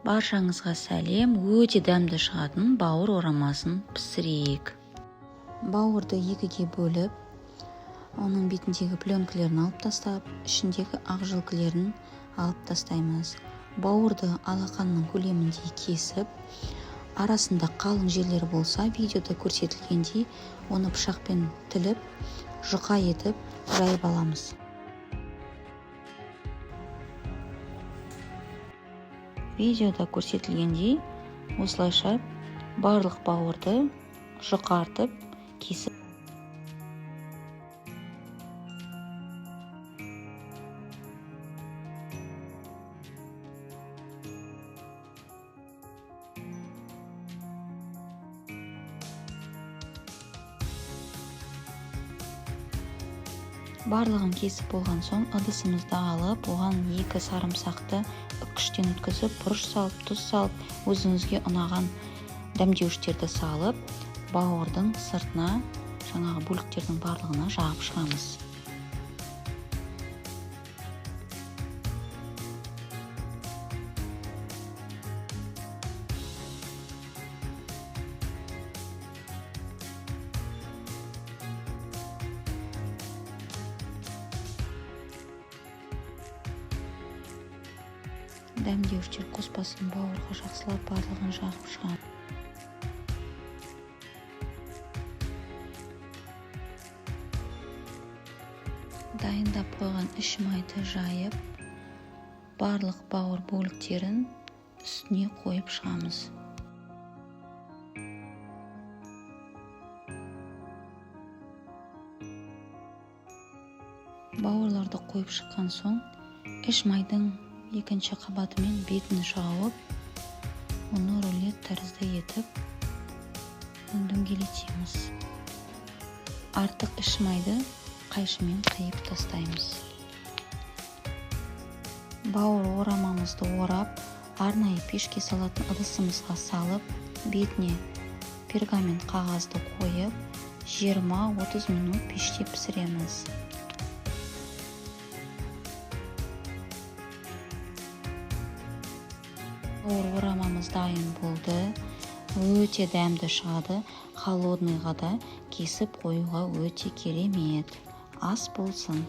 Баршаңызға сәлем. Өте дәмді шығатын бауыр орамасын пісірейік. Бауырды екіге бөліп, оның бетіндегі пленкілерін алып тастап, ішіндегі ақ жылкілерін алып тастаймыз. Бауырды алақанның көлеміндей кесіп, арасында қалың жерлері болса, видеода көрсетілгендей, оны пышақпен тіліп, жұқа етіп жайып аламыз. Видеода көрсетілгендей, осылайша барлық бауырды жұқартып кесіп. Барлығын кесіп болған соң, ыдысымызды алып, оған 2 сарымсақты үккіштен өткізіп, бұрыш салып, тұз салып, өзіңізге ұнаған дәмдеуіштерді салып, бауырдың сыртына, жаңағы бөліктердің барлығына жағып шығамыз. Дәмдеуіштер қоспасын бауырға жақсылап барлығын жағып шығамыз. Дайындап қойған іш майды жайып, барлық бауыр бөліктерін үстіне қойып шығамыз. Бауырларды қойып шыққан соң, іш майдың екінші қабатымен бетін жауып, оны рулет тәрізді етіп дөңгелетеміз. Артық іш майды қайшымен қиып тастаймыз. Бауыр орамамызды орап, арнайы пешке салатын ыдысымызға салып, бетіне пергамент қағазды қойып, 20-30 минут пеште пісіреміз. Бауыр орамамыз дайын болды. Өте дәмді шығады. Холодныйға да кесіп қоюға өте керемет. Ас болсын.